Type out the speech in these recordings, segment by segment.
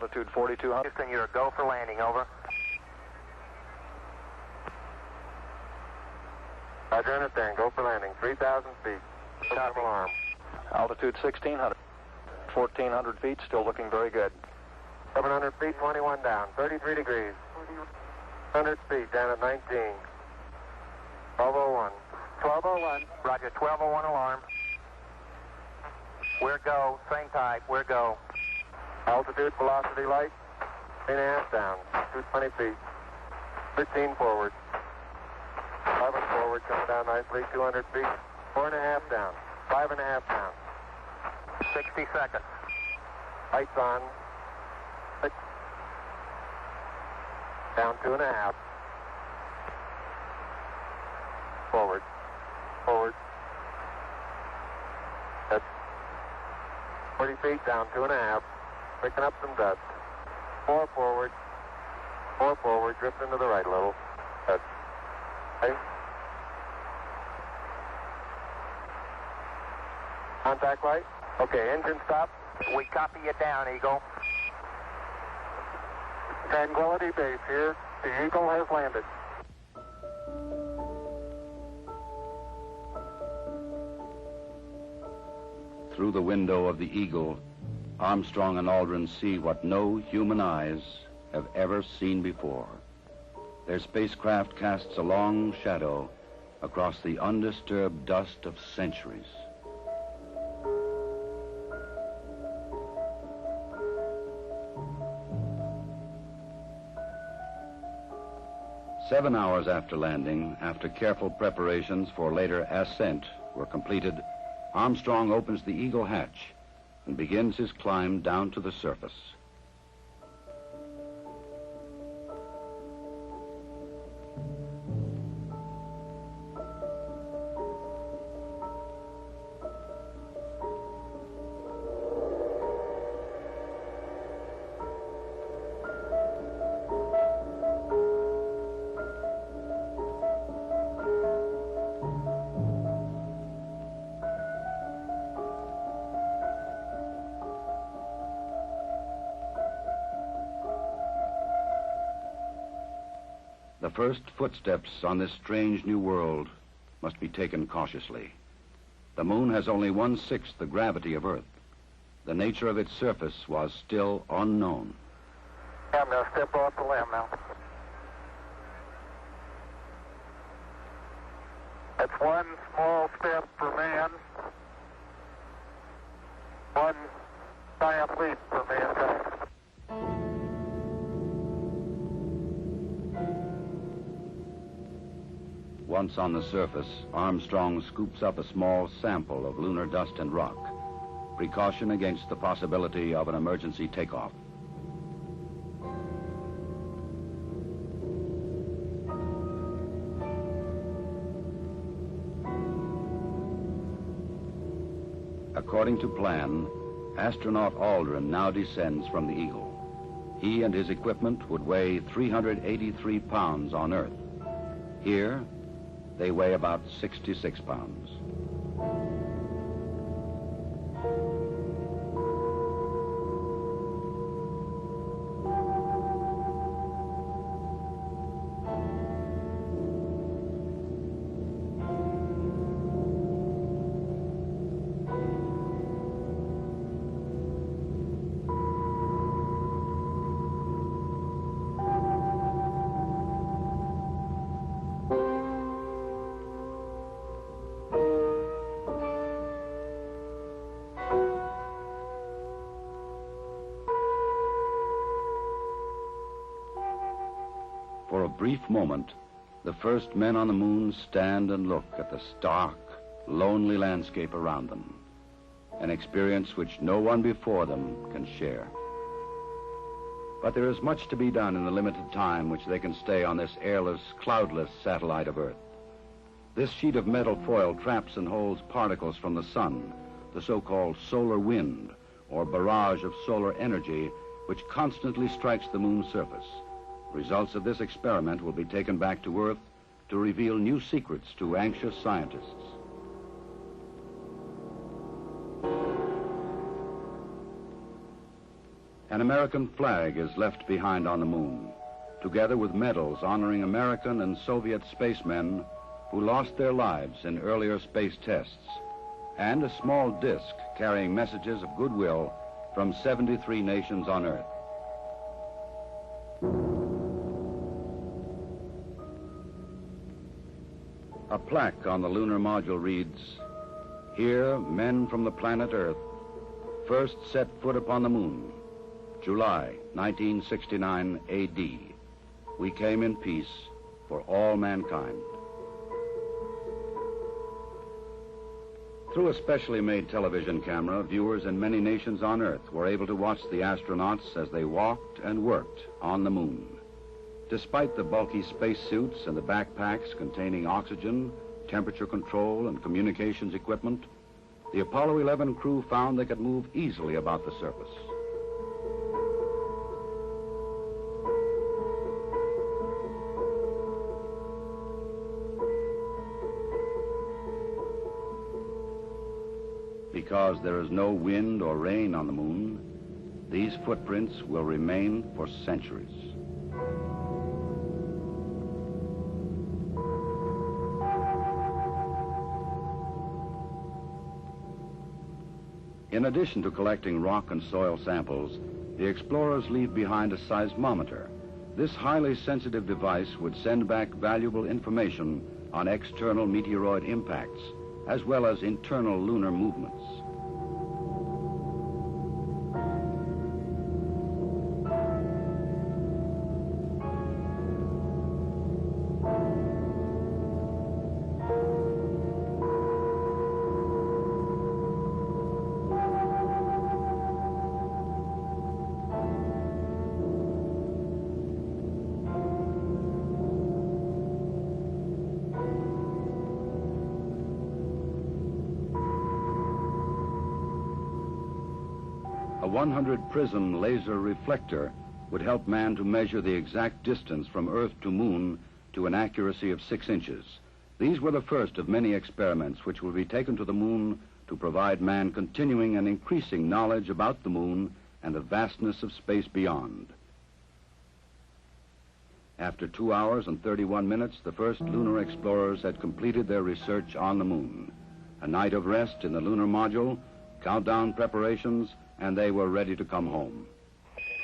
Altitude 4,200. Houston, you're a go for landing, over. Roger, understand. Go for landing. 3,000 feet. Copy. Alarm. Altitude 1,600. 1,400 feet, still looking very good. 700 feet, 21 down. 33 degrees. 100 feet, down at 19. 1201. 1201. Roger, 1201 alarm. We're go. Same type. We're go. Altitude, velocity, light. 3.5 down. 220 feet. 13 forward. 11 forward, comes down nicely. 200 feet. 4.5 down. 5.5 down. 60 seconds. Lights on. 6. Down 2.5. Forward. Forward. That's 40 feet, down 2.5. Picking up some dust. 4 forward. 4 forward. Drift into the right a little. That's okay. Contact light. Okay, engine stop. We copy you down, Eagle. Tranquility Base here. The Eagle has landed. Through the window of the Eagle, Armstrong and Aldrin see what no human eyes have ever seen before. Their spacecraft casts a long shadow across the undisturbed dust of centuries. Seven hours after landing, after careful preparations for later ascent were completed, Armstrong opens the Eagle hatch and begins his climb down to the surface. The first footsteps on this strange new world must be taken cautiously. The moon has only 1/6 the gravity of Earth. The nature of its surface was still unknown. I'm going to step off the limb now. That's one small step for man, one giant leap for mankind. Once on the surface, Armstrong scoops up a small sample of lunar dust and rock, precaution against the possibility of an emergency takeoff. According to plan, astronaut Aldrin now descends from the Eagle. He and his equipment would weigh 383 pounds on Earth. Here, they weigh about 66 pounds. For a brief moment, the first men on the moon stand and look at the stark, lonely landscape around them, an experience which no one before them can share. But there is much to be done in the limited time which they can stay on this airless, cloudless satellite of Earth. This sheet of metal foil traps and holds particles from the sun, the so-called solar wind, or barrage of solar energy, which constantly strikes the moon's surface. Results of this experiment will be taken back to Earth to reveal new secrets to anxious scientists. An American flag is left behind on the moon, together with medals honoring American and Soviet spacemen who lost their lives in earlier space tests, and a small disc carrying messages of goodwill from 73 nations on Earth. A plaque on the lunar module reads, "Here, men from the planet Earth first set foot upon the moon, July 1969 AD. We came in peace for all mankind." Through a specially made television camera, viewers in many nations on Earth were able to watch the astronauts as they walked and worked on the moon. Despite the bulky spacesuits and the backpacks containing oxygen, temperature control, and communications equipment, the Apollo 11 crew found they could move easily about the surface. Because there is no wind or rain on the moon, these footprints will remain for centuries. In addition to collecting rock and soil samples, the explorers leave behind a seismometer. This highly sensitive device would send back valuable information on external meteoroid impacts, as well as internal lunar movements. A 100-prism laser reflector would help man to measure the exact distance from Earth to Moon to an accuracy of 6 inches. These were the first of many experiments which will be taken to the Moon to provide man continuing and increasing knowledge about the Moon and the vastness of space beyond. After 2 hours and 31 minutes, the first lunar explorers had completed their research on the Moon. A night of rest in the lunar module, countdown preparations, and they were ready to come home.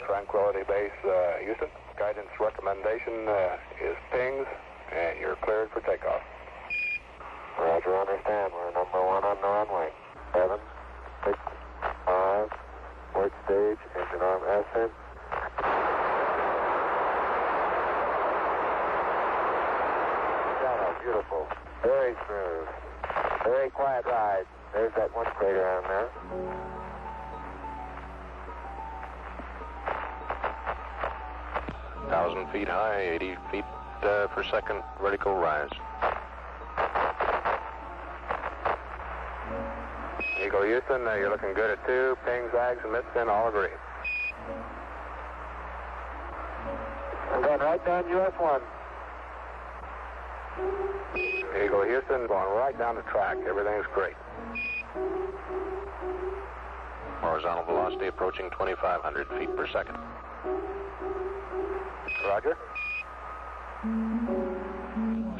Tranquility Base, Houston. Guidance recommendation is pings, and you're cleared for takeoff. Roger, understand. We're number 1 on the runway. 7, 6, 5, work stage, engine arm ascent. Beautiful. Very smooth. Very quiet ride. There's that one crater on there. Feet high, 80 feet per second vertical rise. Eagle Houston, you're looking good at 2. Ping, zags, and mid-spin all agree. I'm going right down US 1. Eagle Houston, going right down the track. Everything's great. Horizontal velocity approaching 2,500 feet per second. Roger.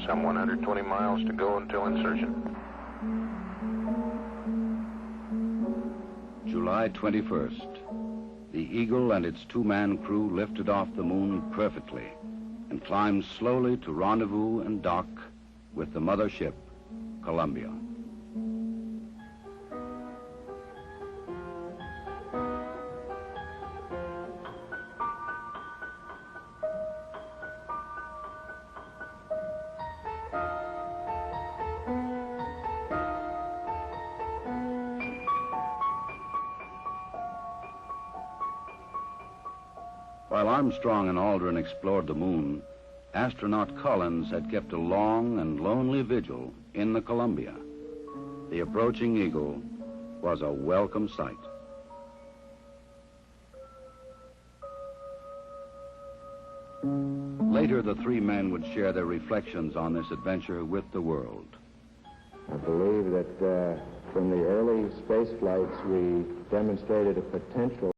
Some 120 miles to go until insertion. July 21st. The Eagle and its 2-man crew lifted off the Moon perfectly and climbed slowly to rendezvous and dock with the mothership, Columbia. While Armstrong and Aldrin explored the Moon, astronaut Collins had kept a long and lonely vigil in the Columbia. The approaching Eagle was a welcome sight. Later, the 3 men would share their reflections on this adventure with the world. I believe that from the early space flights, we demonstrated a potential